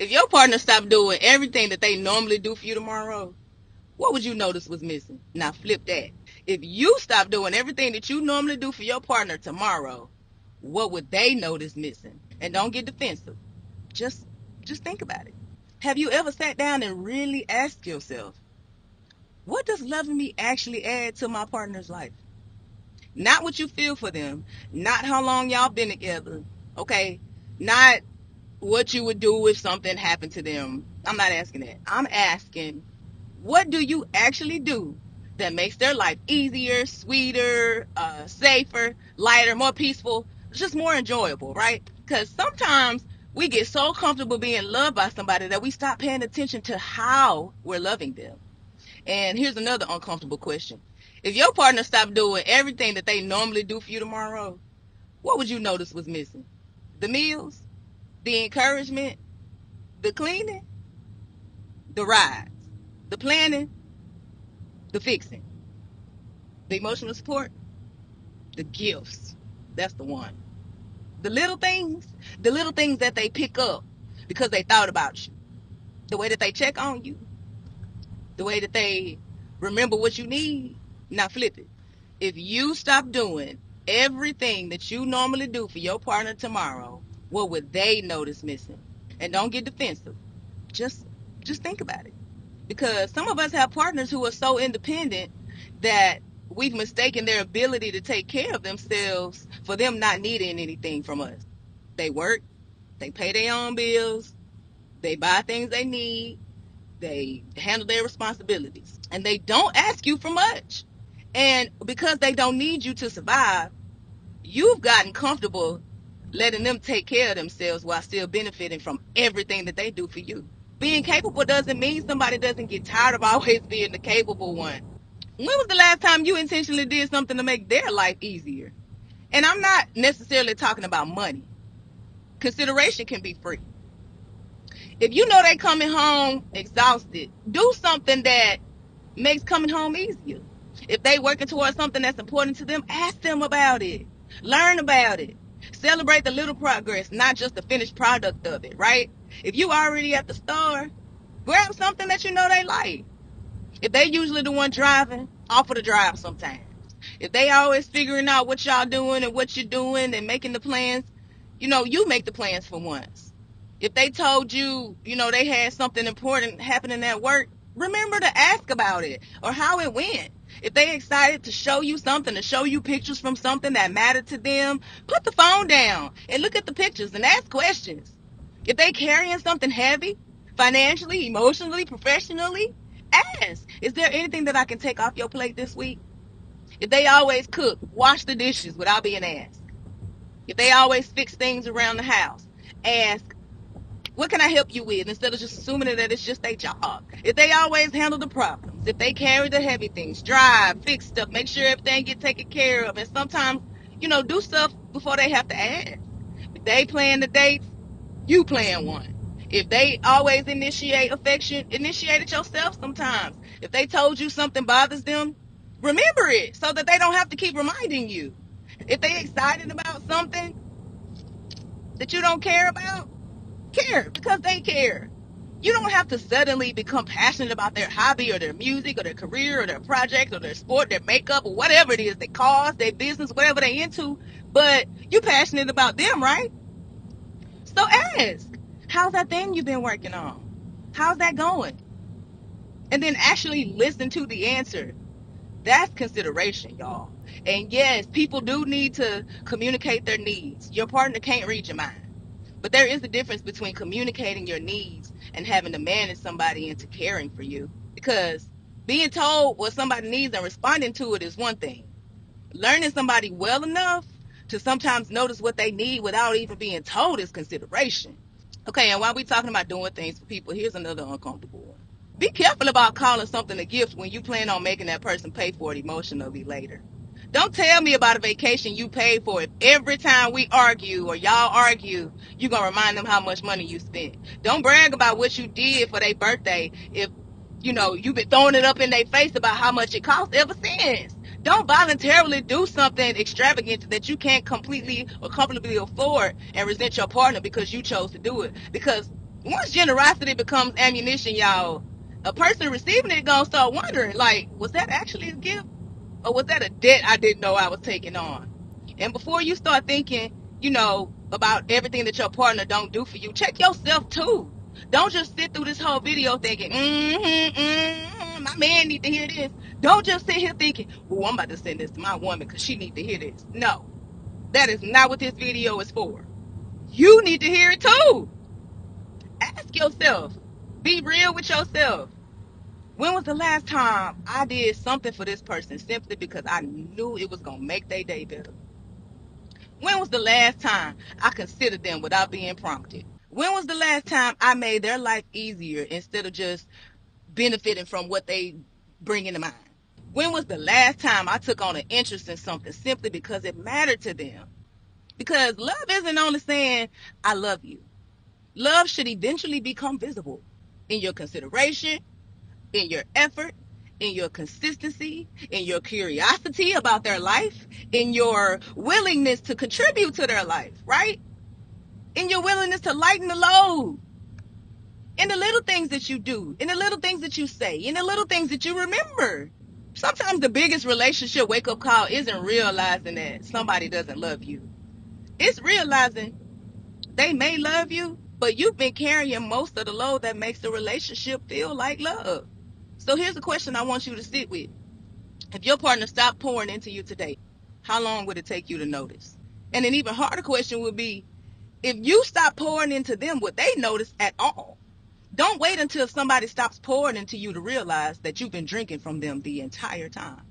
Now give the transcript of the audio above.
If your partner stopped doing everything that they normally do for you tomorrow, what would you notice was missing? Now flip that. If you stop doing everything that you normally do for your partner tomorrow, what would they notice missing? And don't get defensive. Just just think about it. Have you ever sat down and really asked yourself, what does loving me actually add to my partner's life? Not what you feel for them, not how long y'all been together, okay? Not what you would do if something happened to them. I'm not asking that. I'm asking, what do you actually do that makes their life easier, sweeter, safer, lighter, more peaceful, just more enjoyable, right? Because sometimes we get so comfortable being loved by somebody that we stop paying attention to how we're loving them. And here's another uncomfortable question. If your partner stopped doing everything that they normally do for you tomorrow, what would you notice was missing? The meals, the encouragement, the cleaning, the rides, the planning, the fixing, the emotional support, the gifts. That's the one. The little things that they pick up because they thought about you. The way that they check on you, the way that they remember what you need. Now flip it. If you stop doing everything that you normally do for your partner tomorrow, what would they notice missing? And don't get defensive. Just just think about it. Because some of us have partners who are so independent that we've mistaken their ability to take care of themselves for them not needing anything from us. They work, they pay their own bills, they buy things they need, they handle their responsibilities, and they don't ask you for much. And because they don't need you to survive, you've gotten comfortable letting them take care of themselves while still benefiting from everything that they do for you. Being capable doesn't mean somebody doesn't get tired of always being the capable one. When was the last time you intentionally did something to make their life easier? And I'm not necessarily talking about money. Consideration can be free. If you know they coming home exhausted, do something that makes coming home easier. If they working towards something that's important to them, ask them about it. Learn about it. Celebrate the little progress, not just the finished product of it, right? If you already at the store, grab something that you know they like. If they usually the one driving, offer to drive sometimes. If they always figuring out what y'all doing and what you're doing and making the plans, you make the plans for once. If they told you, they had something important happening at work, remember to ask about it or how it went. If they excited to show you something, to show you pictures from something that mattered to them, put the phone down and look at the pictures and ask questions. If they carrying something heavy, financially, emotionally, professionally, ask, is there anything that I can take off your plate this week? If they always cook, wash the dishes without being asked. If they always fix things around the house, ask, what can I help you with? Instead of just assuming that it's just their job. If they always handle the problems, if they carry the heavy things, drive, fix stuff, make sure everything get taken care of, and sometimes, do stuff before they have to ask. If they plan the dates, you plan one. If they always initiate affection, initiate it yourself sometimes. If they told you something bothers them, remember it so that they don't have to keep reminding you. If they excited about something that you don't care about, care because they care. You don't have to suddenly become passionate about their hobby or their music or their career or their project or their sport, their makeup or whatever it is, their cars, their business, whatever they into, but you're passionate about them, right? So ask, how's that thing you've been working on? How's that going? And then actually listen to the answer. That's consideration, y'all. And yes, people do need to communicate their needs. Your partner can't read your mind. But there is a difference between communicating your needs and having to manage somebody into caring for you. Because being told what somebody needs and responding to it is one thing. Learning somebody well enough to sometimes notice what they need without even being told is consideration. Okay, and while we're talking about doing things for people, here's another uncomfortable one. Be careful about calling something a gift when you plan on making that person pay for it emotionally later. Don't tell me about a vacation you paid for if every time we argue or y'all argue, you're going to remind them how much money you spent. Don't brag about what you did for their birthday if, you've been throwing it up in their face about how much it cost ever since. Don't voluntarily do something extravagant that you can't completely or comfortably afford and resent your partner because you chose to do it. Because Once generosity becomes ammunition, y'all, a person receiving it gonna start wondering, like, was that actually a gift? Or was that a debt I didn't know I was taking on? And before you start thinking, about everything that your partner don't do for you, check yourself too. Don't just sit through this whole video thinking, my man need to hear this. Don't just sit here thinking, oh, I'm about to send this to my woman because she need to hear this. No, that is not what this video is for. You need to hear it too. Ask yourself. Be real with yourself. When was the last time I did something for this person simply because I knew it was going to make their day better? When was the last time I considered them without being prompted? When was the last time I made their life easier instead of just benefiting from what they bring into mine? When was the last time I took on an interest in something simply because it mattered to them? Because love isn't only saying, I love you. Love should eventually become visible in your consideration, in your effort, in your consistency, in your curiosity about their life, in your willingness to contribute to their life, right? In your willingness to lighten the load, in the little things that you do, in the little things that you say, in the little things that you remember. Sometimes the biggest relationship wake-up call isn't realizing that somebody doesn't love you. It's realizing they may love you, but you've been carrying most of the load that makes the relationship feel like love. So here's a question I want you to sit with. If your partner stopped pouring into you today, how long would it take you to notice? And an even harder question would be, if you stop pouring into them, would they notice at all? Don't wait until somebody stops pouring into you to realize that you've been drinking from them the entire time.